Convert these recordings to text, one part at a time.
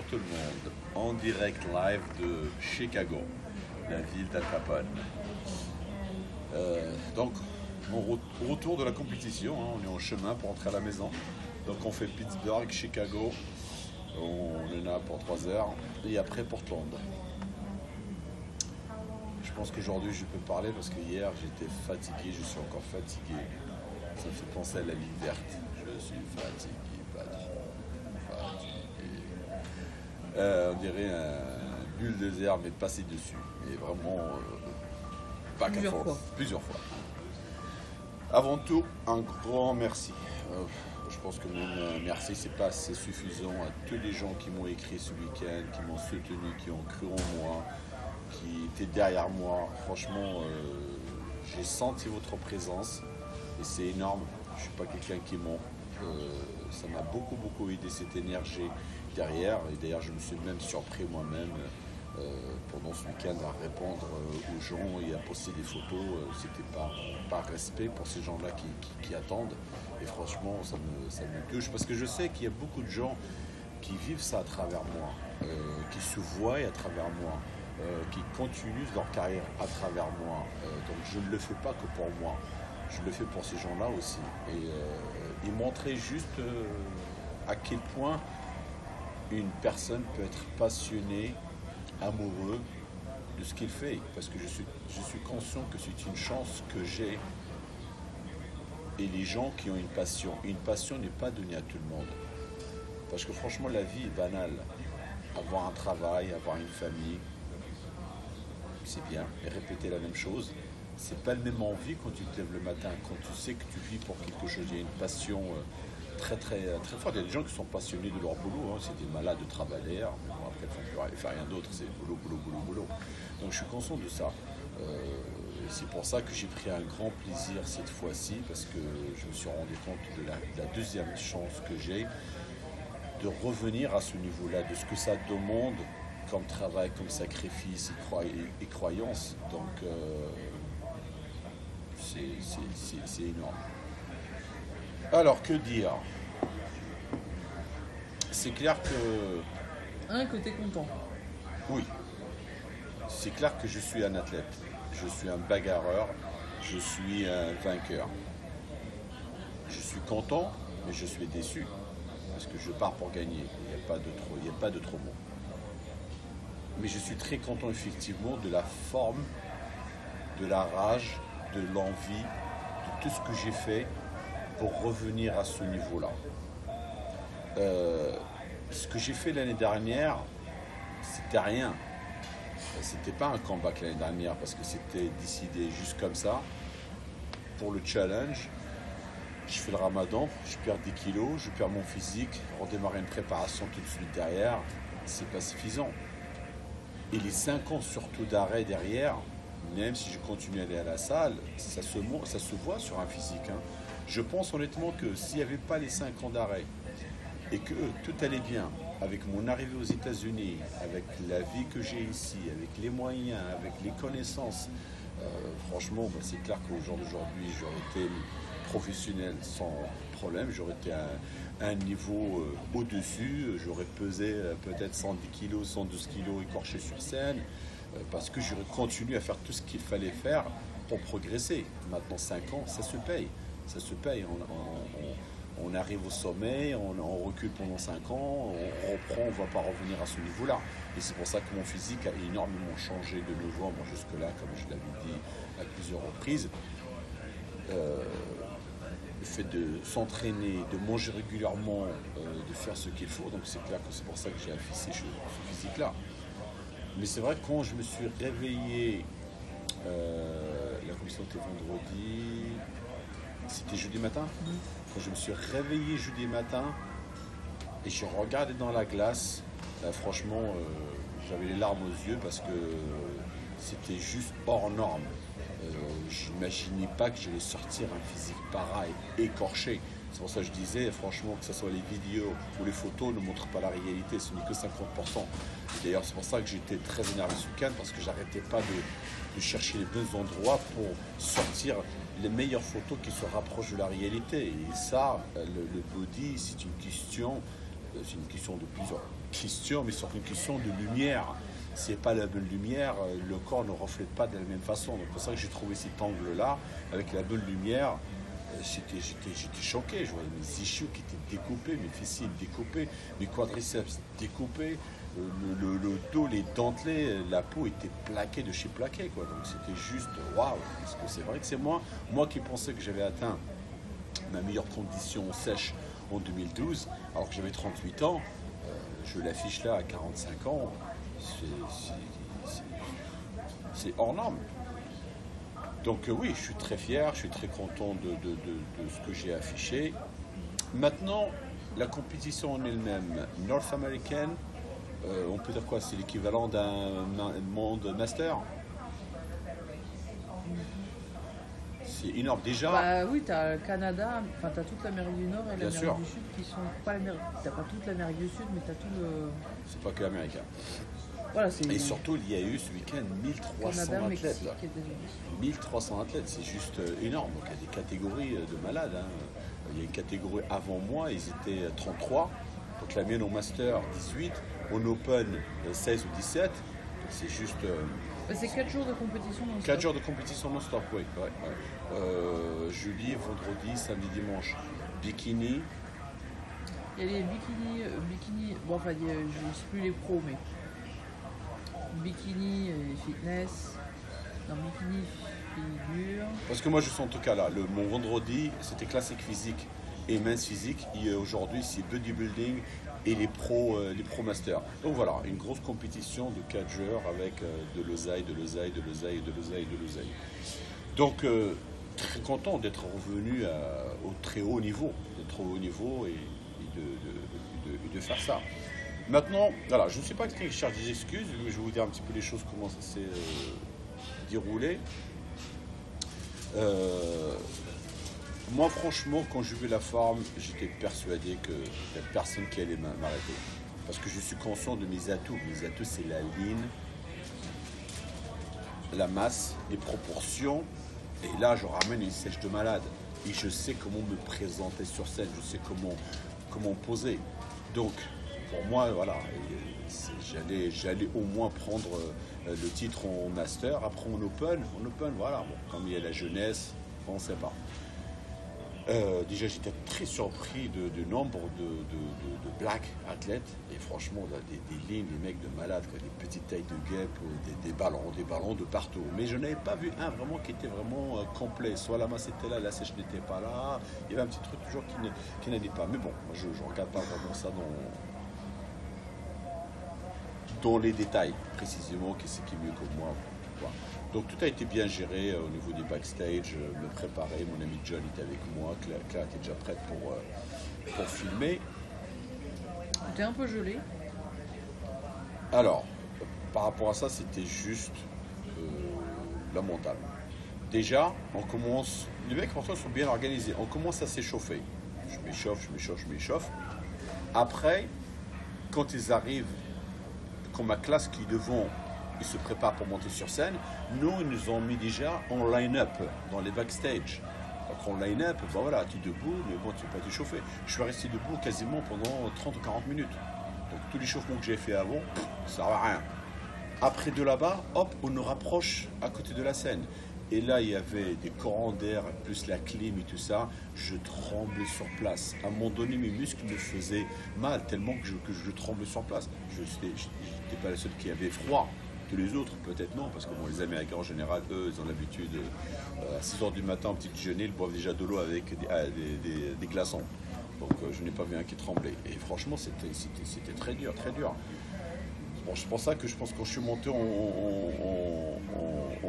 tout le monde, en direct live de Chicago, la ville d'Al Capone. Donc, au retour de la compétition, hein, on est en chemin pour rentrer à la maison. Donc on fait Pittsburgh, Chicago, on est là pour 3 heures, et après Portland. Je pense qu'aujourd'hui je peux parler parce que hier j'étais fatigué, je suis encore fatigué. Ça me fait penser à la ligne verte. Je suis fatigué, patron. Fatigué. On dirait un bulldozer mais passé dessus. Et vraiment back and forth. Plusieurs fois. Avant tout, un grand merci. Je pense que mon merci, c'est pas assez suffisant à tous les gens qui m'ont écrit ce week-end, qui m'ont soutenu, qui ont cru en moi, qui étaient derrière moi. Franchement, j'ai senti votre présence et c'est énorme. Je suis pas quelqu'un qui ment. Ça m'a beaucoup aidé cette énergie derrière. Et d'ailleurs, je me suis même surpris moi-même pendant ce week-end à répondre aux gens et à poster des photos. C'était par respect pour ces gens-là qui attendent. Et franchement, ça me touche parce que je sais qu'il y a beaucoup de gens qui vivent ça à travers moi, qui se voient à travers moi, qui continuent leur carrière à travers moi. Donc je ne le fais pas que pour moi, je le fais pour ces gens-là aussi. Et montrer juste à quel point une personne peut être passionnée, amoureux de ce qu'il fait. Parce que je suis conscient que c'est une chance que j'ai. Et les gens qui ont une passion n'est pas donnée à tout le monde. Parce que franchement, la vie est banale. Avoir un travail, avoir une famille, c'est bien. Et répéter la même chose, c'est pas le même envie quand tu te lèves le matin, quand tu sais que tu vis pour quelque chose. Il y a une passion très forte. Il y a des gens qui sont passionnés de leur boulot. Hein. C'est des malades de travailleurs. Mais bon, après, ils ne font rien d'autre. C'est boulot. Donc je suis conscient de ça. C'est pour ça que j'ai pris un grand plaisir cette fois-ci, parce que je me suis rendu compte de la deuxième chance que j'ai de revenir à ce niveau-là, de ce que ça demande comme travail, comme sacrifice et croyance. Donc c'est énorme. Alors que dire? C'est clair que... que t'es content. Oui. C'est clair que je suis un athlète. Je suis un bagarreur, je suis un vainqueur. Je suis content, mais je suis déçu. Parce que je pars pour gagner. Il n'y a pas de trop bon. Mais je suis très content effectivement de la forme, de la rage, de l'envie, de tout ce que j'ai fait pour revenir à ce niveau-là. Ce que j'ai fait l'année dernière, c'était rien. C'était pas un comeback l'année dernière parce que c'était décidé juste comme ça. Pour le challenge, je fais le ramadan, je perds des kilos, je perds mon physique, redémarrer une préparation tout de suite derrière, c'est pas suffisant. Et les 5 ans surtout d'arrêt derrière, même si je continue à aller à la salle, ça se voit sur un physique. Hein. Je pense honnêtement que s'il n'y avait pas les 5 ans d'arrêt et que tout allait bien, avec mon arrivée aux États-Unis, avec la vie que j'ai ici, avec les moyens, avec les connaissances, franchement, c'est clair qu'au jour d'aujourd'hui, j'aurais été professionnel sans problème, j'aurais été à un niveau au-dessus, j'aurais pesé peut-être 110 kg, 112 kg écorché sur scène, parce que j'aurais continué à faire tout ce qu'il fallait faire pour progresser. Maintenant 5 ans, ça se paye. On arrive au sommet, on recule pendant 5 ans, on reprend, on ne va pas revenir à ce niveau-là. Et c'est pour ça que mon physique a énormément changé de novembre jusque-là, comme je l'avais dit à plusieurs reprises. Le fait de s'entraîner, de manger régulièrement, de faire ce qu'il faut, donc c'est clair que c'est pour ça que j'ai affiché ce physique-là. Mais c'est vrai que quand je me suis réveillé, la commission était vendredi, c'était jeudi matin. Quand je me suis réveillé jeudi matin et je regardais dans la glace, franchement, j'avais les larmes aux yeux parce que c'était juste hors norme. Je n'imaginais pas que j'allais sortir un physique pareil, écorché. C'est pour ça que je disais, franchement, que ce soit les vidéos ou les photos ne montrent pas la réalité, ce n'est que 50%. Et d'ailleurs, c'est pour ça que j'étais très énervé ce week-end, parce que j'arrêtais pas de chercher les bons endroits pour sortir les meilleures photos qui se rapprochent de la réalité. Et ça, le body, c'est une question de question, mais surtout une question de lumière. Si c'est pas la bonne lumière, le corps ne reflète pas de la même façon. Donc c'est pour ça que j'ai trouvé cet angle-là, avec la bonne lumière. J'étais choqué, je voyais mes ischios qui étaient découpés, mes fessiers découpés, mes quadriceps découpés, le dos, les dentelés, la peau était plaquée de chez plaqué, quoi. Donc c'était juste waouh, parce que c'est vrai que c'est moi qui pensais que j'avais atteint ma meilleure condition sèche en 2012, alors que j'avais 38 ans, je l'affiche là à 45 ans, c'est hors norme. Donc oui, je suis très fier, je suis très content de ce que j'ai affiché. Maintenant, la compétition en elle-même, North American, on peut dire quoi? C'est l'équivalent d'un monde master? C'est énorme déjà. Bah oui, t'as le Canada, enfin t'as toute l'Amérique du Nord et Bien l'Amérique sûr. du Sud qui sont pas l'Amérique. T'as pas toute l'Amérique du Sud, mais t'as tout le. C'est pas que américain. Voilà, c'est Et surtout, il y a eu ce week-end 1300 Canada, athlètes. Mexique Là. et États-Unis. 1300 athlètes, c'est juste énorme. Donc il y a des catégories de malades. Hein. Il y a une catégorie avant moi, ils étaient 33. Donc la mienne au Master 18, au Open 16 ou 17. C'est juste C'est 4 jours de compétition non 4 jours de compétition non-stop, oui. Ouais. Jeudi, vendredi, samedi, dimanche. Bikini. Il y a les bikini, bon enfin je ne sais plus les pros, mais bikini et fitness, non bikini figure. Parce que moi je suis en tout cas là, mon vendredi c'était classique physique et mince physique. Et aujourd'hui c'est bodybuilding et les pro masters. Donc voilà, une grosse compétition de 4 jours avec de l'oseille. Donc très content d'être revenu au très haut niveau, et de faire ça. Maintenant, voilà, je ne sais pas qui cherche des excuses, mais je vais vous dire un petit peu les choses, comment ça s'est déroulé. Moi, franchement, quand j'ai vu la forme, j'étais persuadé qu'il n'y a personne qui allait m'arrêter. Parce que je suis conscient de mes atouts. Mes atouts, c'est la ligne, la masse, les proportions. Et là, je ramène une sèche de malade. Et je sais comment me présenter sur scène, je sais comment poser. Donc, pour moi, voilà, j'allais au moins prendre le titre en master, après en open, voilà. Bon, comme il y a la jeunesse, on ne sait pas. Déjà, j'étais très surpris du nombre de black athlètes. Et franchement, là, des lignes, des mecs de malades, quoi, des petites tailles de guêpes, des ballons de partout. Mais je n'avais pas vu un vraiment qui était vraiment complet. Soit la masse était là, la sèche n'était pas là. Il y avait un petit truc toujours qui n'allait pas. Mais bon, moi, je ne regarde pas vraiment ça dans les détails, précisément, qu'est-ce qui est mieux que moi. Voilà. Donc tout a été bien géré au niveau des backstage, me préparer, mon ami John était avec moi, Claire était déjà prête pour filmer. T'es un peu gelé. Alors, par rapport à ça, c'était juste lamentable. Déjà, on commence, les mecs en fait sont bien organisés, on commence à s'échauffer. Je m'échauffe. Après, quand ils arrivent, quand ma classe qui est devant, ils se préparent pour monter sur scène, nous, ils nous ont mis déjà en line-up dans les backstage. Donc en line-up, ben voilà, tu es debout, mais bon, tu ne peux pas t'échauffer. Je suis resté debout quasiment pendant 30 ou 40 minutes. Donc tout l'échauffement que j'ai fait avant, ça ne sert à rien. Après de là-bas, hop, on nous rapproche à côté de la scène. Et là, il y avait des courants d'air, plus la clim et tout ça. Je tremblais sur place. À un moment donné, mes muscles me faisaient mal, tellement que je tremblais sur place. Je n'étais pas le seul qui avait froid. Tous les autres, peut-être non, parce que bon, les Américains en général, eux, ils ont l'habitude, à 6h du matin, au petit déjeuner, ils boivent déjà de l'eau avec des glaçons. Donc je n'ai pas vu un qui tremblait. Et franchement, c'était très dur, très dur. Bon, c'est pour ça que je pense que quand je suis monté en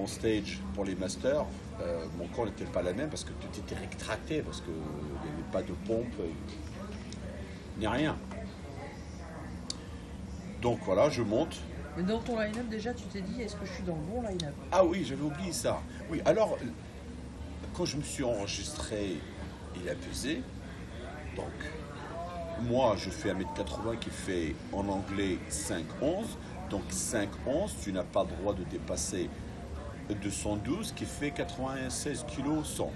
stage pour les masters, mon corps n'était pas la même parce que tout était rétracté, parce qu'il n'y avait pas de pompe, ni rien. Donc voilà, je monte. Mais dans ton line-up, déjà, tu t'es dit, est-ce que je suis dans le bon line-up? Ah oui, j'avais oublié ça. Oui, alors, quand je me suis enregistré, il a pesé. Donc, moi, je fais 1m80 qui fait en anglais 5'11". Donc, 5'11", tu n'as pas le droit de dépasser 212 qui fait 96 kg 100.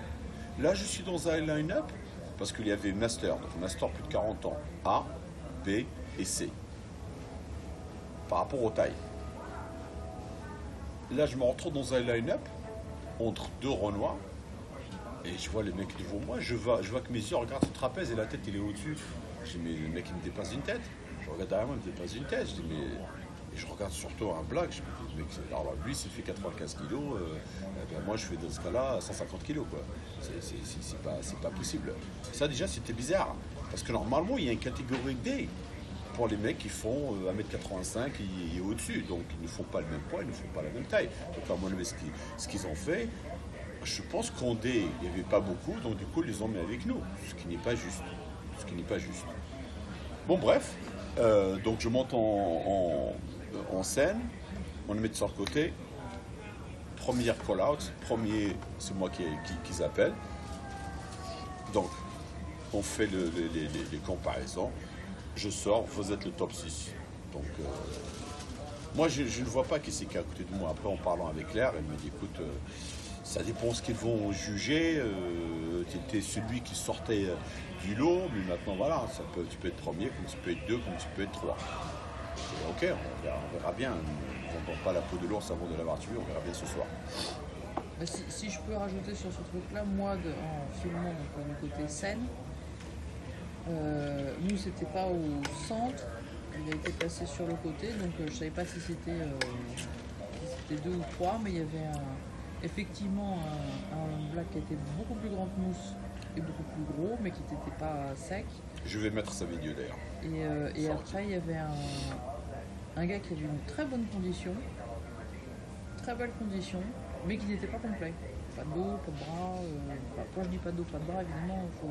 Là, je suis dans un line-up parce qu'il y avait master. Donc, master plus de 40 ans. A, B et C. par rapport aux tailles. Là, je me retrouve dans un line-up entre deux Renois. Et je vois les mecs devant moi, je vois que mes yeux regardent ce trapèze et la tête il est au-dessus. Je dis mais le mec il me dépasse une tête. Je regarde derrière moi, il me dépasse une tête. Je dis mais. Et je regarde surtout un black, je me dis mec, alors lui s'il fait 95 kilos, ben moi je fais dans ce cas-là 150 kilos quoi. C'est pas possible. Ça déjà c'était bizarre. Parce que normalement il y a une catégorie D pour les mecs qui font 1m85 et au-dessus. Donc ils ne font pas le même poids, ils ne font pas la même taille. Donc à mon avis ce qu'ils ont fait. Je pense qu'en D, il n'y avait pas beaucoup, donc du coup, ils les ont mis avec nous, ce qui n'est pas juste. Ce qui n'est pas juste. Bon, bref, donc je monte en scène, on le met sur le côté, première call-out, premier, c'est moi qui appelle. Donc, on fait les comparaisons, je sors, vous êtes le top 6. Donc, moi, je ne vois pas qui c'est qui est à côté de moi. Après, en parlant avec Claire, elle me dit, écoute, ça dépend ce qu'ils vont juger. Tu étais celui qui sortait du lot, mais maintenant voilà, tu peux être premier, comme tu peux être deux, comme tu peux être trois. Et ok, on verra bien. On ne vend pas la peau de l'ours avant de l'avoir tué, on verra bien ce soir. Si je peux rajouter sur ce truc-là, moi, en filmant donc, du côté scène, nous c'était pas au centre, il a été placé sur le côté, donc je savais pas si c'était deux ou trois, mais il y avait effectivement un black qui était beaucoup plus grand que Mousse et beaucoup plus gros, mais qui n'était pas sec. Je vais mettre sa vidéo d'ailleurs. Et après, il y avait un gars qui avait une très bonne condition, très belle condition, mais qui n'était pas complet. Pas de dos, pas de bras. Quand je dis pas de dos, pas de bras, évidemment, il faut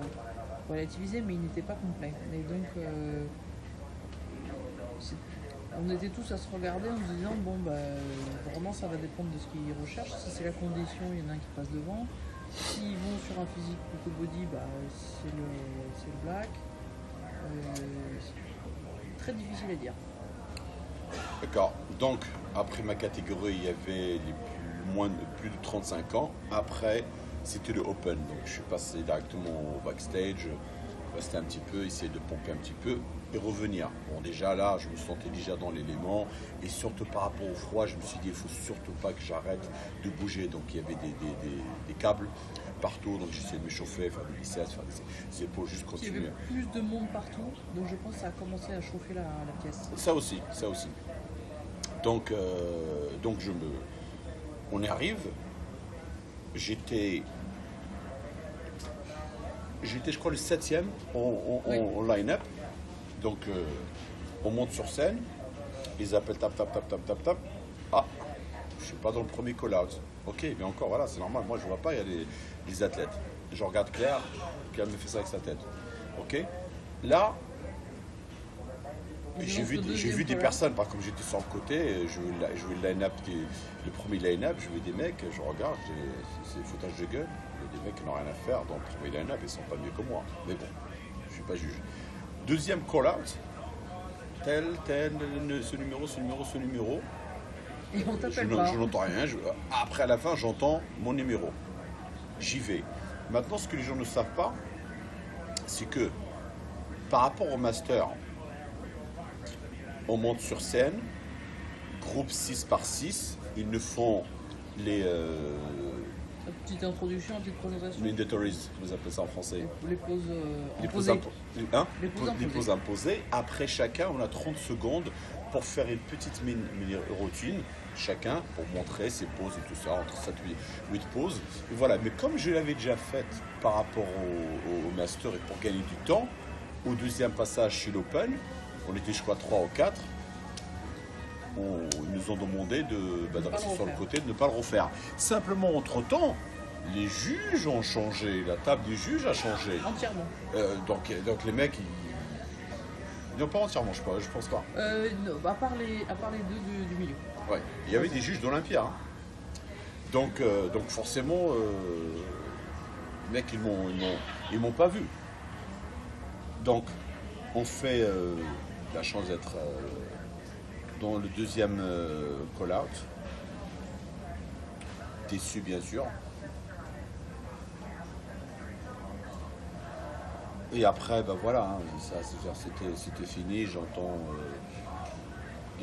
relativiser, mais il n'était pas complet. Et donc, on était tous à se regarder en se disant bon bah vraiment ça va dépendre de ce qu'ils recherchent. Si c'est la condition, il y en a un qui passe devant. S'ils vont sur un physique plutôt body, bah c'est le black. Très difficile à dire. D'accord. Donc après ma catégorie, il y avait plus de 35 ans. Après, c'était le open. Donc je suis passé directement au backstage, rester un petit peu, essayer de pomper un petit peu et revenir. Bon, déjà là, je me sentais déjà dans l'élément et surtout par rapport au froid, je me suis dit, il faut surtout pas que j'arrête de bouger. Donc il y avait des câbles partout, donc j'essayais de m'échauffer, faire des biceps, faire des épaules, juste continuer. Il y avait plus de monde partout, donc je pense que ça a commencé à chauffer la pièce. Ça aussi. Donc on y arrive. J'étais, je crois, le 7e en line-up. Donc, on monte sur scène. Ils appellent tap. Ah, je suis pas dans le premier call-out. Ok, mais encore, voilà, c'est normal. Moi, je vois pas, il y a les athlètes. Je regarde Claire me fait ça avec sa tête. Ok. Là, j'ai vu des personnes, par contre, j'étais sur le côté, je veux le line-up, le premier line-up, je veux des mecs, je regarde, c'est des foutage de gueule. Il y a des mecs qui n'ont rien à faire dans le premier line-up, ils sont pas mieux que moi. Mais bon, je suis pas juge. Deuxième call-out, tel, ce numéro. Et on t'appelle pas. Je n'entends rien. Après, à la fin, j'entends mon numéro. J'y vais. Maintenant, ce que les gens ne savent pas, c'est que par rapport au master, on monte sur scène, groupe 6 par 6, ils nous font les... petite introduction, petite présentation. Mandatories, vous appelez ça en français. Les pauses imposées. Les pauses imposées. Après chacun, on a 30 secondes pour faire une petite mini-routine, chacun, pour montrer ses pauses et tout ça, entre 7 et 8 pauses. Et voilà, mais comme je l'avais déjà faite par rapport au master et pour gagner du temps, au deuxième passage chez l'Open, on était je crois 3 ou 4, ils nous ont demandé de rester sur le côté, de ne pas le refaire. Simplement, entre-temps, les juges ont changé, la table des juges a changé. Entièrement. Donc les mecs, non, pas entièrement, je pense pas. Non, à part les deux du milieu. Ouais, il y avait des juges d'Olympia. Hein. Donc forcément, les mecs, ils m'ont pas vu. Donc, on fait la chance d'être dans le deuxième call-out. Déçu, bien sûr. Et après, ben voilà, hein, c'était fini. J'entends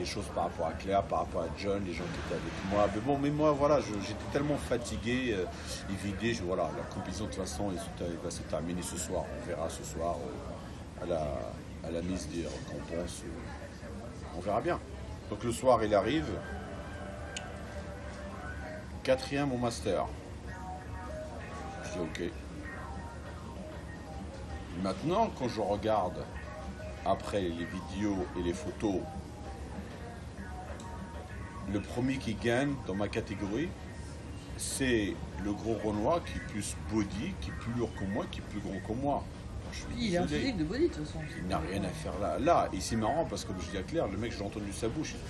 des choses par rapport à Claire, par rapport à John, les gens qui étaient avec moi. Mais bon, mais moi, voilà, j'étais tellement fatigué et vidé. Voilà, la compétition, de toute façon, elle va se terminer ce soir. On verra ce soir à la mise des récompenses. On verra bien. Donc le soir, il arrive. 4e au master. Je dis ok. Maintenant, quand je regarde après les vidéos et les photos, le premier qui gagne dans ma catégorie, c'est le gros Renoir qui est plus body, qui est plus lourd que moi, qui est plus grand que moi. Il est en physique de body de toute façon. Il n'a rien à faire là. Et c'est marrant parce que, comme je dis à Claire, le mec, j'ai entendu sa bouche, il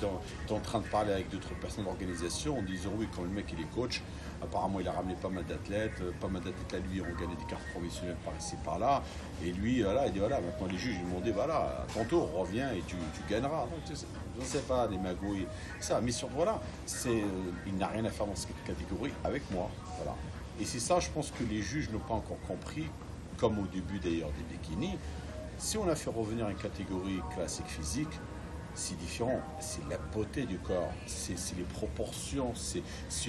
était en train de parler avec d'autres personnes d'organisation en disant oui, quand le mec il est coach, apparemment il a ramené pas mal d'athlètes à lui, ils ont gagné des cartes professionnelles par ici, par là. Et lui, voilà, il dit voilà, maintenant les juges, ils m'ont dit voilà, à ton tour, reviens et tu gagneras. Donc, je ne sais pas, des magouilles, ça. Mais surtout, voilà, il n'a rien à faire dans cette catégorie avec moi. Voilà. Et c'est ça, je pense que les juges n'ont pas encore compris, comme au début d'ailleurs des bikinis. Si on a fait revenir une catégorie classique physique, c'est différent. C'est la beauté du corps, c'est les proportions, c'est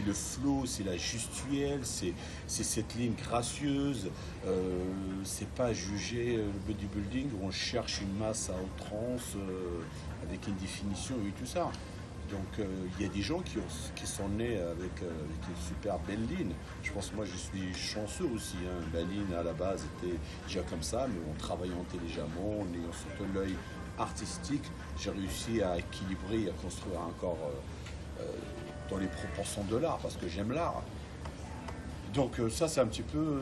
le flow, c'est la gestuelle, c'est cette ligne gracieuse. C'est pas juger le bodybuilding où on cherche une masse à outrance avec une définition et tout ça. Donc il y a des gens qui sont nés avec une super belle ligne. Je pense que moi je suis chanceux aussi. Hein. La ligne à la base était déjà comme ça, mais en travaillant intelligemment, en ayant surtout l'œil artistique, j'ai réussi à équilibrer, à construire un corps dans les proportions de l'art, parce que j'aime l'art. Donc ça c'est un petit peu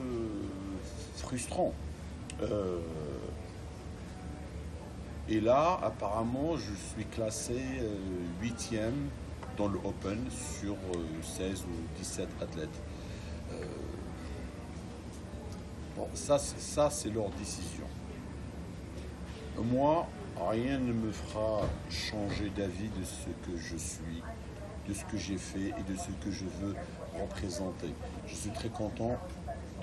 frustrant. Et là, apparemment, je suis classé 8e dans le Open sur 16 ou 17 athlètes. Bon, ça c'est leur décision. Moi, rien ne me fera changer d'avis de ce que je suis, de ce que j'ai fait et de ce que je veux représenter. Je suis très content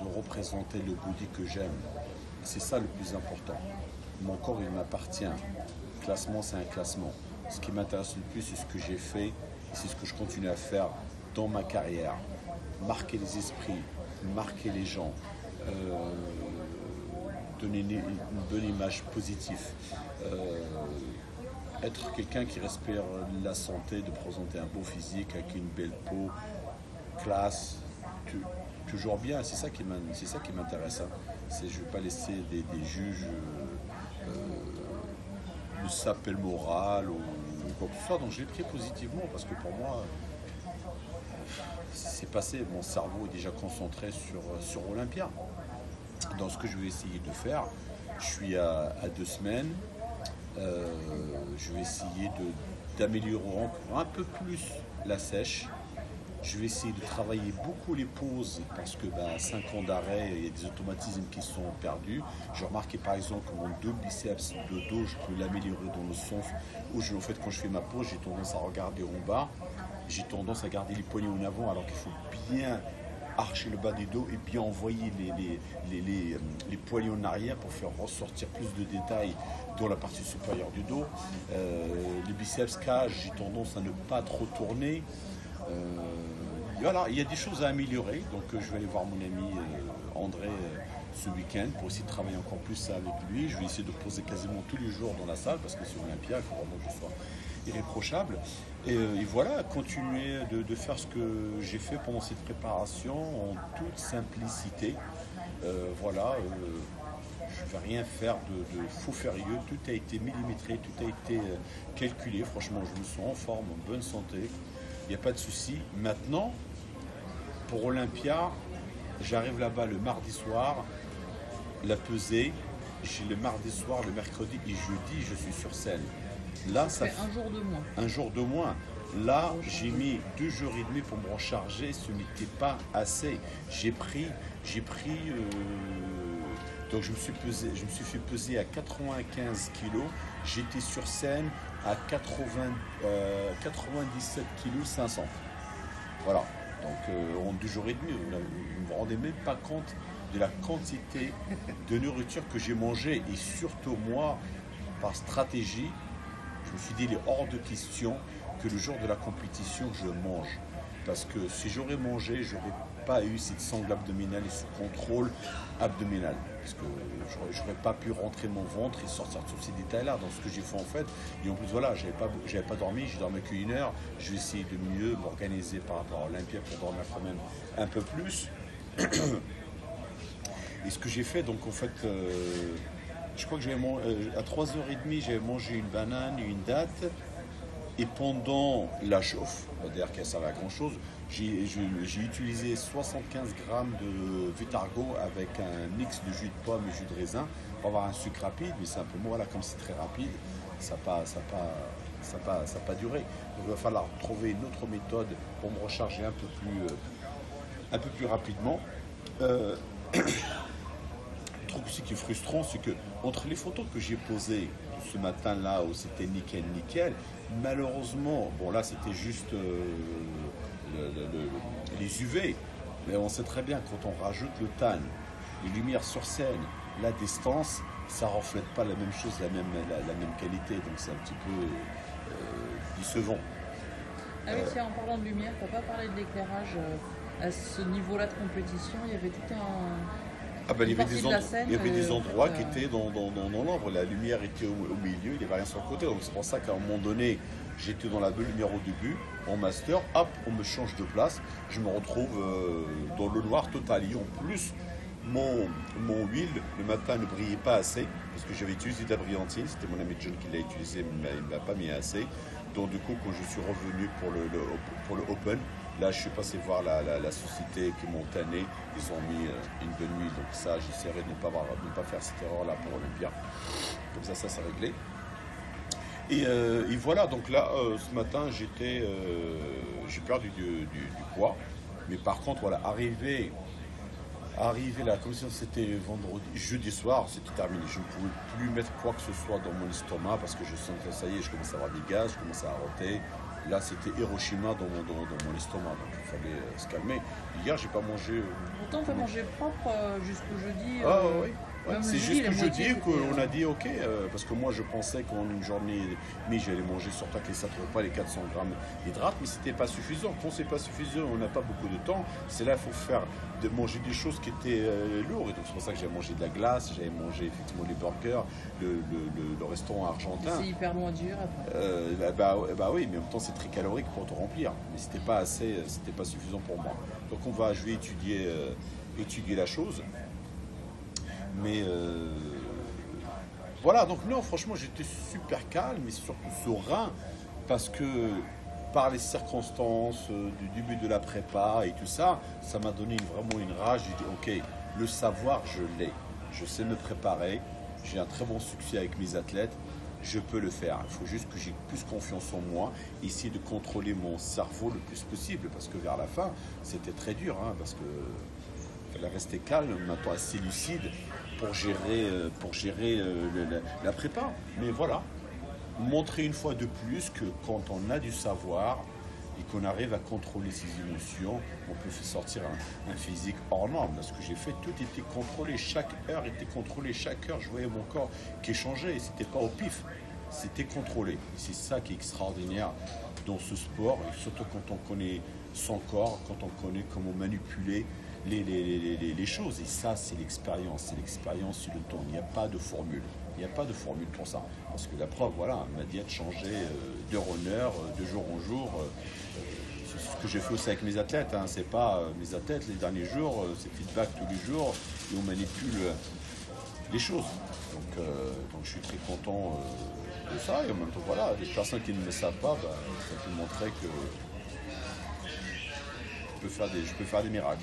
de représenter le body que j'aime. C'est ça le plus important. Mon corps, il m'appartient. Le classement, c'est un classement. Ce qui m'intéresse le plus, c'est ce que j'ai fait et c'est ce que je continue à faire dans ma carrière. Marquer les esprits, marquer les gens, donner une bonne image positive, être quelqu'un qui respire la santé, de présenter un beau physique avec une belle peau, classe, toujours bien. C'est ça qui m'intéresse. Hein. Je ne vais pas laisser des juges me saper le moral ou quoi que ce soit. Donc je l'ai pris positivement parce que pour moi, c'est passé. Mon cerveau est déjà concentré sur Olympia. Dans ce que je vais essayer de faire, je suis à 2 semaines. Je vais essayer d'améliorer encore un peu plus la sèche. Je vais essayer de travailler beaucoup les pauses parce que 5 ans d'arrêt, il y a des automatismes qui sont perdus. J'ai remarqué par exemple que mon double biceps de dos, je peux l'améliorer dans le sens où en fait, quand je fais ma pause, j'ai tendance à regarder en bas. J'ai tendance à garder les poignets en avant alors qu'il faut bien archer le bas du dos et bien envoyer les poignets en arrière pour faire ressortir plus de détails dans la partie supérieure du dos. Les biceps cage, j'ai tendance à ne pas trop tourner. Voilà, il y a des choses à améliorer, donc je vais aller voir mon ami André ce week-end pour essayer de travailler encore plus ça avec lui. Je vais essayer de poser quasiment tous les jours dans la salle parce que c'est Olympia, il faut vraiment que je sois irréprochable. Et voilà, continuer de faire ce que j'ai fait pendant cette préparation en toute simplicité. Voilà, je ne vais rien faire de fou furieux, tout a été millimétré, tout a été calculé. Franchement, je me sens en forme, en bonne santé. Il n'y a pas de souci. Maintenant, pour Olympia, j'arrive là-bas le mardi soir, la pesée. J'ai le mardi soir, le mercredi et jeudi, je suis sur scène. Là, ça fait un jour de moins. Un jour de moins. Là, j'ai mis 2 jours et demi pour me recharger. Ce n'était pas assez. J'ai pris. Donc je me suis fait peser à 95 kilos. J'étais sur scène à 97 kg 500. Voilà. Donc en 2 jours et demi, vous ne vous rendez même pas compte de la quantité de nourriture que j'ai mangée. Et surtout moi, par stratégie, je me suis dit, il est hors de question que le jour de la compétition, je mange. Parce que si j'aurais mangé, j'aurais pas eu cette sangle abdominale et ce contrôle abdominal. Parce que j'aurais pas pu rentrer mon ventre et sortir tous ces détails-là dans ce que j'ai fait en fait. Et en plus, voilà, j'avais pas dormi, j'ai dormi qu'une heure. Je vais essayer de mieux m'organiser par rapport à Olympia pour dormir quand même un peu plus. Et ce que j'ai fait, donc en fait, je crois que à 3h30, j'avais mangé une banane et une date. Et pendant la chauffe, d'ailleurs qu'elle servait à grand chose, j'ai utilisé 75 grammes de Vitargo avec un mix de jus de pomme et jus de raisin pour avoir un sucre rapide, mais simplement, voilà, comme c'est très rapide, ça n'a pas duré. Donc il va falloir trouver une autre méthode pour me recharger un peu plus rapidement. Le truc aussi qui est frustrant, c'est que entre les photos que j'ai posées ce matin-là où c'était nickel, malheureusement, bon là c'était juste les UV, mais on sait très bien quand on rajoute le tan, les lumières sur scène, la distance, ça reflète pas la même chose, la même qualité, donc c'est un petit peu décevant. Ah oui, tiens, en parlant de lumière, tu n'as pas parlé de l'éclairage à ce niveau-là de compétition, il y avait tout un... Ah ben, il y avait des endroits qui étaient dans l'ombre, la lumière était au milieu, il n'y avait rien sur le côté. Donc c'est pour ça qu'à un moment donné, j'étais dans la belle lumière au début, en master, hop, on me change de place, je me retrouve dans le noir total. Et en plus, mon huile, le matin, ne brillait pas assez, parce que j'avais utilisé de la brillantine, c'était mon ami John qui l'a utilisé, mais il ne m'a pas mis assez. Donc du coup, quand je suis revenu pour le Open, là, je suis passé voir la société qui m'ont tanné. Ils ont mis une bonne nuit. Donc ça, j'essaierai de ne pas faire cette erreur-là pour Olympia. Comme ça, c'est réglé. Et voilà, donc là, ce matin, j'ai perdu du poids. Mais par contre, voilà, arrivé là, comme si c'était jeudi soir, c'était terminé. Je ne pouvais plus mettre quoi que ce soit dans mon estomac parce que je sentais, ça y est, je commençais à avoir des gaz, je commençais à roter. Là, c'était Hiroshima dans mon estomac, donc il fallait se calmer. Hier, j'ai pas mangé. Pourtant, tu as mangé propre jusqu'au jeudi. Ah oui. Ouais, c'est juste le jeudi qu'on a dit ok, parce que moi je pensais qu'en une journée mais j'allais manger surtout les 7 repas, les 400 grammes d'hydrates, mais c'était pas suffisant. Quand c'est pas suffisant, on n'a pas beaucoup de temps. C'est là qu'il faut manger des choses qui étaient lourdes. Et donc c'est pour ça que j'ai mangé de la glace, j'avais mangé effectivement les burgers, le restaurant argentin. C'est hyper loin dur après. Bah oui, mais en même temps c'est très calorique pour te remplir. Mais c'était pas assez, c'était pas suffisant pour moi. Donc je vais étudier la chose. Mais voilà, donc non, franchement, j'étais super calme et surtout serein parce que par les circonstances du début de la prépa et tout ça, ça m'a donné vraiment une rage. J'ai dit, ok, le savoir, je l'ai. Je sais me préparer, j'ai un très bon succès avec mes athlètes, je peux le faire. Il faut juste que j'ai plus confiance en moi, essayer de contrôler mon cerveau le plus possible parce que vers la fin, c'était très dur, parce que fallait rester calme, maintenant assez lucide pour gérer la prépa. Mais voilà, montrer une fois de plus que quand on a du savoir et qu'on arrive à contrôler ses émotions, on peut faire sortir un physique hors norme. Là, ce que j'ai fait, tout était contrôlé, chaque heure était contrôlée, chaque heure je voyais mon corps qui changeait et c'était pas au pif, c'était contrôlé. Et c'est ça qui est extraordinaire dans ce sport, et surtout quand on connaît son corps, quand on connaît comment manipuler les choses. Et ça, c'est l'expérience, c'est le temps. Il n'y a pas de formule. Il n'y a pas de formule pour ça. Parce que la preuve, voilà, ma diète changeait d'heure en heure, de jour en jour. C'est ce que j'ai fait aussi avec mes athlètes. C'est pas mes athlètes, les derniers jours, c'est feedback tous les jours et on manipule les choses. Donc je suis très content de ça. Et en même temps, voilà, les personnes qui ne le savent pas, ça peut montrer que je peux faire des miracles.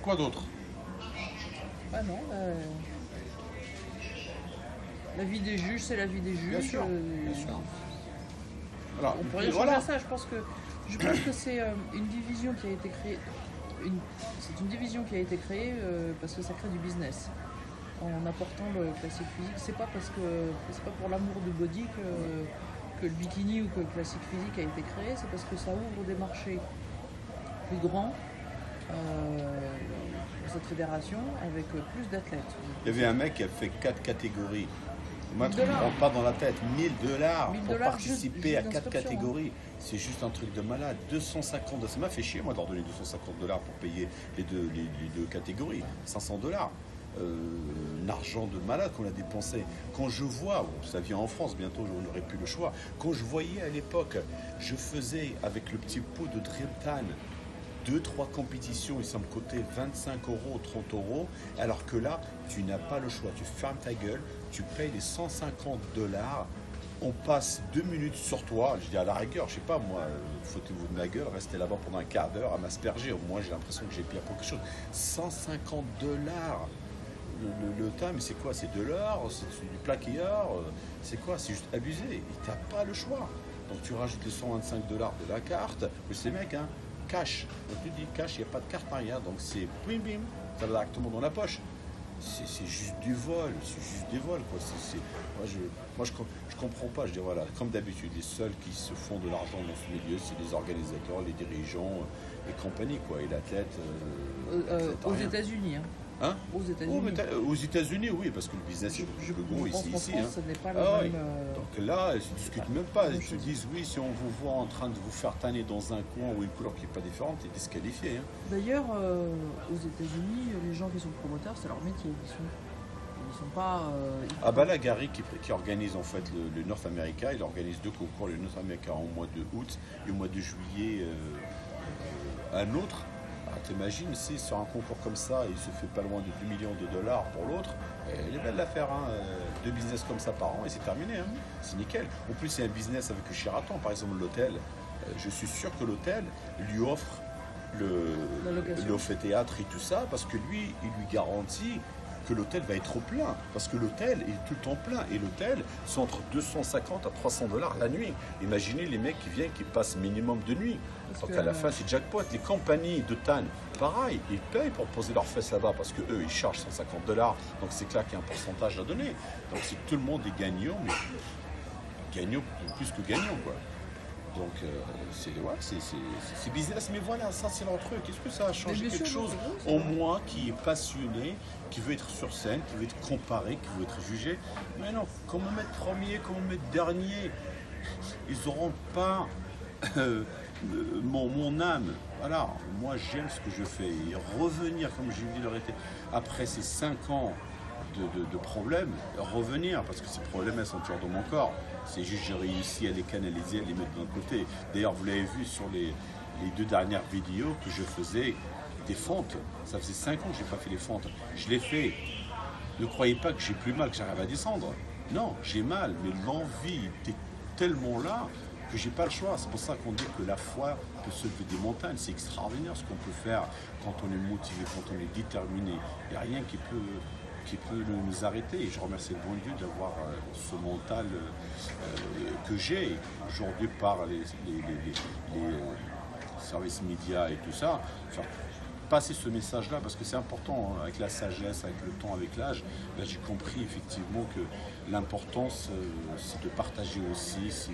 Quoi d'autre? Ah non, la vie des juges, c'est la vie des juges. Bien sûr. Voilà. On peut rien changer à ça. Je pense que c'est une division qui a été créée. C'est une division qui a été créée parce que ça crée du business. En apportant le classique physique, c'est pas pour l'amour du body que le bikini ou que le classique physique a été créé, c'est parce que ça ouvre des marchés plus grands. Cette fédération avec plus d'athlètes. Il y avait un mec qui a fait 4 catégories Moi, tu ne me rentre pas dans la tête. 1000 $ 1000 pour participer juste à 4 d'inscription, hein. catégories. C'est juste un truc de malade. 250 $. Ça m'a fait chier, moi, d'en donner 250 $ pour payer les deux catégories. 500 $. Un argent de malade qu'on a dépensé. Quand je vois, bon, ça vient en France, bientôt on n'aurait plus le choix. Quand je voyais à l'époque, je faisais avec le petit pot de Dreamtan 2-3 compétitions et ça me coûtait 25 €, 30 €, alors que là, tu n'as pas le choix. Tu fermes ta gueule, tu payes les 150 $, on passe 2 minutes sur toi. Je dis à la rigueur, je sais pas moi, foutez-vous de ma gueule, restez là-bas pendant un quart d'heure à m'asperger. Au moins, j'ai l'impression que j'ai payé pour quelque chose. 150 $. Le temps, mais c'est quoi? C'est de l'or, c'est du plaquilleur, c'est quoi? C'est juste abusé. Et tu n'as pas le choix. Donc tu rajoutes les 125 $ de la carte. Mais c'est mec, hein, cash. Donc tu dis cash, il n'y a pas de carte arrière. Donc c'est bim bim, ça va directement dans la poche. C'est juste du vol, c'est juste des vols, quoi. Moi, je comprends pas. Je dis voilà, comme d'habitude, les seuls qui se font de l'argent dans ce milieu, c'est les organisateurs, les dirigeants et compagnie, quoi. Et l'athlète. Aux États-Unis, hein. Hein? Aux États-Unis. Aux États-Unis, oui, parce que le business est beaucoup plus gros ici. En France, ce n'est pas le Ah, même. oui. Donc là, ils ne discutent même pas. Ils te disent oui, si on vous voit en train de vous faire tanner dans un coin ou une couleur qui n'est pas différente, tu es disqualifié. Hein. D'ailleurs, aux États-Unis, les gens qui sont promoteurs, c'est leur métier. Ils sont pas. Ah bah là, Gary qui organise en fait le North America, il organise 2 concours, le North America au mois de août et au mois de juillet un autre. T'imagines si sur un concours comme ça, il se fait pas loin de 2 millions de dollars pour l'autre, elle est belle l'affaire, hein. 2 business comme ça par an et c'est terminé, hein. C'est nickel. En plus, c'est un business avec le Sheraton, par exemple l'hôtel. Je suis sûr que l'hôtel lui offre l'offre théâtre et tout ça, parce que lui, il lui garantit que l'hôtel va être au plein, parce que l'hôtel est tout le temps plein, et l'hôtel, c'est entre 250 à 300 $ la nuit. Imaginez les mecs qui viennent, qui passent minimum de nuit. Donc à la fin, c'est jackpot. Les compagnies de TAN, pareil, ils payent pour poser leurs fesses là-bas, parce qu'eux, ils chargent 150 $, donc c'est clair qu'il y a un pourcentage à donner. Donc c'est tout le monde est gagnant, mais gagnant plus que gagnant, quoi. Donc c'est business, mais voilà, ça c'est leur truc. Est-ce que ça a changé quelque chose en moi qui est passionné, qui veut être sur scène, qui veut être comparé, qui veut être jugé? Mais non, comment mettre premier, comment mettre dernier? Ils n'auront pas mon âme. Voilà, moi j'aime ce que je fais. Et revenir, comme j'ai dit, après ces 5 ans de problèmes, revenir, parce que ces problèmes elles sont toujours dans mon corps. C'est juste j'ai réussi à les canaliser, à les mettre d'un côté. D'ailleurs, vous l'avez vu sur les 2 dernières vidéos que je faisais des fentes. Ça faisait 5 ans que je n'ai pas fait les fentes. Je l'ai fait. Ne croyez pas que j'ai plus mal, que j'arrive à descendre. Non, j'ai mal, mais l'envie était tellement là que j'ai pas le choix. C'est pour ça qu'on dit que la foi peut se lever des montagnes. C'est extraordinaire ce qu'on peut faire quand on est motivé, quand on est déterminé. Il n'y a rien qui peut nous arrêter. Et je remercie le bon Dieu d'avoir ce mental que j'ai aujourd'hui par les services médias et tout ça. Enfin, passer ce message-là, parce que c'est important, hein, avec la sagesse, avec le temps, avec l'âge. Là, j'ai compris effectivement que l'importance, c'est de partager aussi, c'est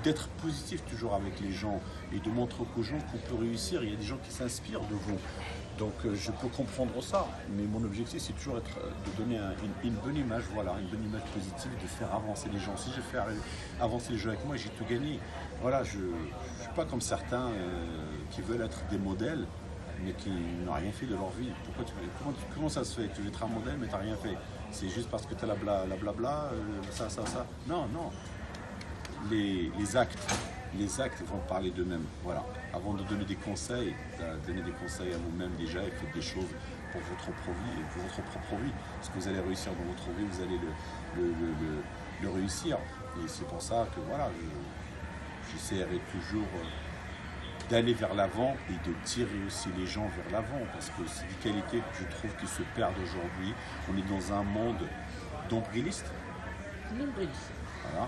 d'être positif toujours avec les gens et de montrer aux gens qu'on peut réussir. Il y a des gens qui s'inspirent de vous. Donc je peux comprendre ça, mais mon objectif c'est toujours de donner une bonne image, voilà, une bonne image positive, de faire avancer les gens. Si je fais avancer les gens avec moi, j'ai tout gagné. Voilà, je ne suis pas comme certains qui veulent être des modèles, mais qui n'ont rien fait de leur vie. Comment ça se fait? Tu veux être un modèle, mais tu n'as rien fait. C'est juste parce que tu as la blabla, ça. Non. Les actes vont parler d'eux-mêmes. Voilà. Avant de donner des conseils, donnez des conseils à vous-même déjà et faites des choses pour votre propre vie. Ce que vous allez réussir dans votre vie, vous allez le réussir. Et c'est pour ça que voilà, j'essaierai toujours d'aller vers l'avant et de tirer aussi les gens vers l'avant, parce que c'est des qualités que je trouve qui se perdent aujourd'hui. On est dans un monde nombriliste. Voilà.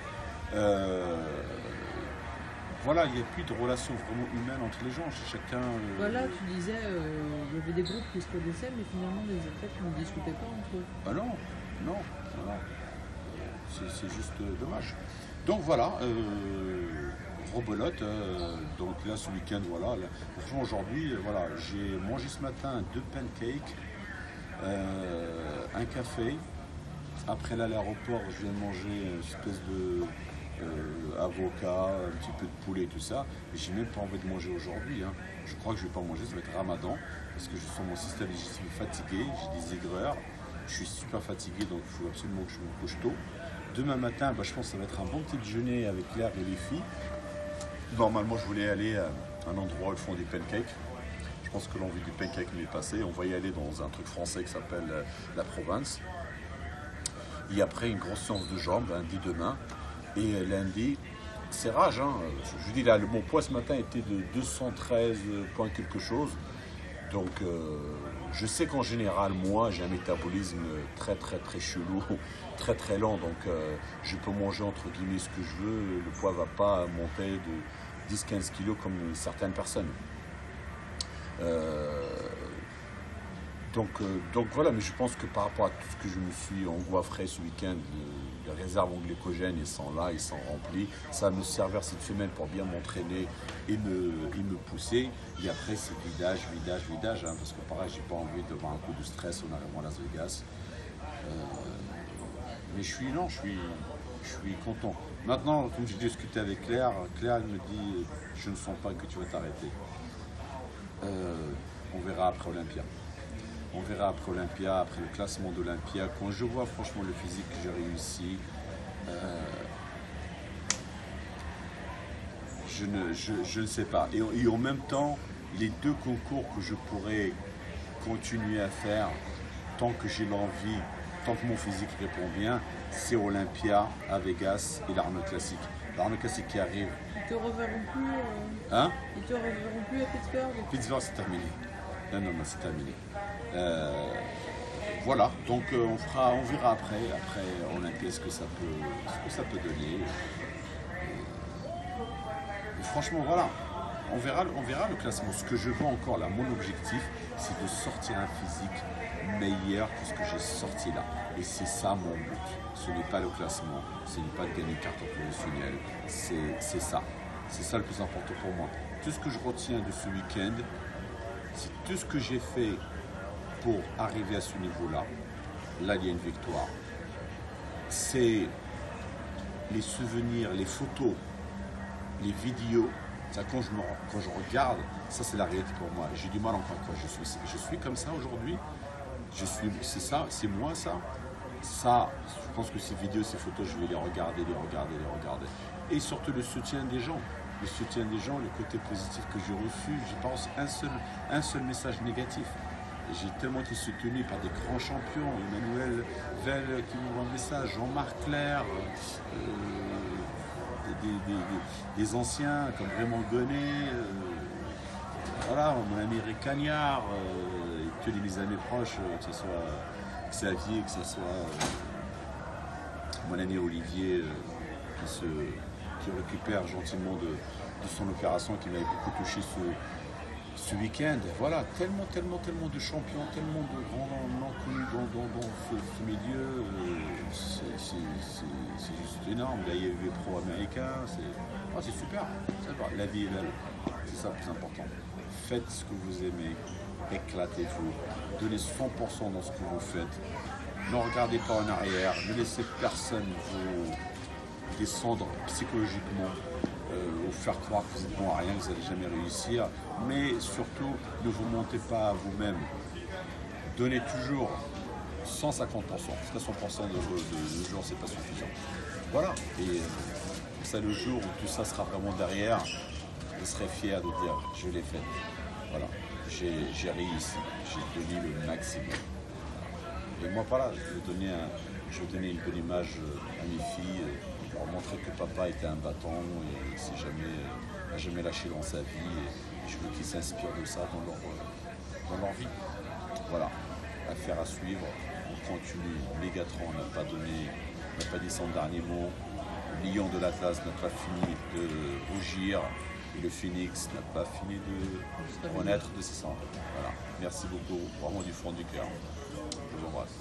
Voilà, il n'y a plus de relation vraiment humaine entre les gens. Chacun. Voilà, tu disais, il y avait des groupes qui se connaissaient, mais finalement, les athlètes ne discutaient pas entre eux. Ah non. C'est juste dommage. Donc voilà, rebelote. Donc là, ce week-end, voilà. Franchement, aujourd'hui, voilà, j'ai mangé ce matin 2 pancakes, un café, Après là, à l'aéroport, je viens de manger une espèce de avocat, un petit peu de poulet et tout ça. Et j'ai même pas envie de manger aujourd'hui. Hein. Je crois que je vais pas manger, ça va être Ramadan. Parce que je sens mon système digestif fatigué, j'ai des aigreurs. Je suis super fatigué, donc il faut absolument que je me couche tôt. Demain matin, je pense que ça va être un bon petit déjeuner avec Claire et les filles. Normalement, je voulais aller à un endroit où ils font des pancakes. Je pense que l'envie du pancake m'est passée. On va y aller dans un truc français qui s'appelle la Province. Et après, une grosse séance de jambes, lundi demain. Et lundi, c'est rage. Hein. Je vous dis, là, mon poids ce matin était de 213 points quelque chose. Donc, je sais qu'en général, moi, j'ai un métabolisme très, très, très chelou, très, très lent. Donc, je peux manger, entre guillemets, ce que je veux. Le poids ne va pas monter de 10-15 kilos comme certaines personnes. Donc voilà, mais je pense que par rapport à tout ce que je me suis engouffré ce week-end, les réserves en glycogène, ils sont là, ils sont remplis. Ça va me servir cette semaine pour bien m'entraîner et me pousser. Et après, c'est vidage, hein, parce que pareil, j'ai pas envie d'avoir un coup de stress en arrivant à Las Vegas. Mais je suis content. Maintenant, comme j'ai discuté avec Claire, elle me dit, je ne sens pas que tu vas t'arrêter. On verra après Olympia. On verra après Olympia, après le classement d'Olympia. Quand je vois franchement le physique que j'ai réussi, je ne sais pas. Et en même temps, les deux concours que je pourrais continuer à faire, tant que j'ai l'envie, tant que mon physique répond bien, c'est Olympia à Vegas et l'Arnold Classic. L'Arnold Classic qui arrive. Ils te reverront plus Ils te reverront plus à Pittsburgh? Pittsburgh, c'est terminé. Non, c'est terminé. Voilà, donc on verra après Olympia ce que ça peut donner. Et franchement, voilà, on verra le classement. Ce que je veux encore là, mon objectif, c'est de sortir un physique meilleur que ce que j'ai sorti là. Et c'est ça mon but. Ce n'est pas le classement, ce n'est pas de gagner une carte professionnelle, c'est ça. C'est ça le plus important pour moi. Tout ce que je retiens de ce week-end, c'est tout ce que j'ai fait pour arriver à ce niveau-là. Là, il y a une victoire. C'est les souvenirs, les photos, les vidéos. Quand je regarde, ça c'est la réalité pour moi. J'ai du mal encore quoi. Je suis comme ça aujourd'hui. C'est ça, c'est moi ça. Ça, je pense que ces vidéos, ces photos, je vais les regarder. Et surtout le soutien des gens. Le soutien des gens, le côté positif que j'ai reçu, je pense un seul message négatif. J'ai tellement été soutenu par des grands champions, Emmanuel Vell qui m'envoie un message, Jean-Marc Claire, des anciens comme Raymond Gonnet, voilà, mon ami Rick Cagnard, et que mes amis proches, que ce soit Xavier, que ce soit mon ami Olivier, qui récupère gentiment de son opération qui m'avait beaucoup touché ce week-end. Voilà, tellement de champions, tellement de grands noms connus dans ce milieu. C'est juste énorme. Là, il y a eu les pros américains. C'est super. La vie est belle. C'est ça le plus important. Faites ce que vous aimez. Éclatez-vous. Donnez 100% dans ce que vous faites. Ne regardez pas en arrière. Ne laissez personne vous descendre psychologiquement. Ou faire croire que vous êtes bon à rien, que vous n'allez jamais réussir, mais surtout ne vous montez pas à vous-même. Donnez toujours 150%, parce qu'à 100% de jour c'est pas suffisant. Voilà, et ça le jour où tout ça sera vraiment derrière, je serai fier de dire je l'ai fait. Voilà, j'ai réussi, j'ai donné le maximum. Et moi voilà, je veux donner une bonne image à mes filles. Pour montrer que papa était un battant et n'a jamais lâché dans sa vie. Et je veux qu'ils s'inspirent de ça dans leur vie. Voilà, affaire à suivre. On continue. Mégatron n'a pas dit son dernier mot. Le lion de l'Atlas n'a pas fini de rougir. Et le phénix n'a pas fini de renaître de ses cendres. Voilà. Merci beaucoup, vraiment du fond du cœur. Je vous embrasse.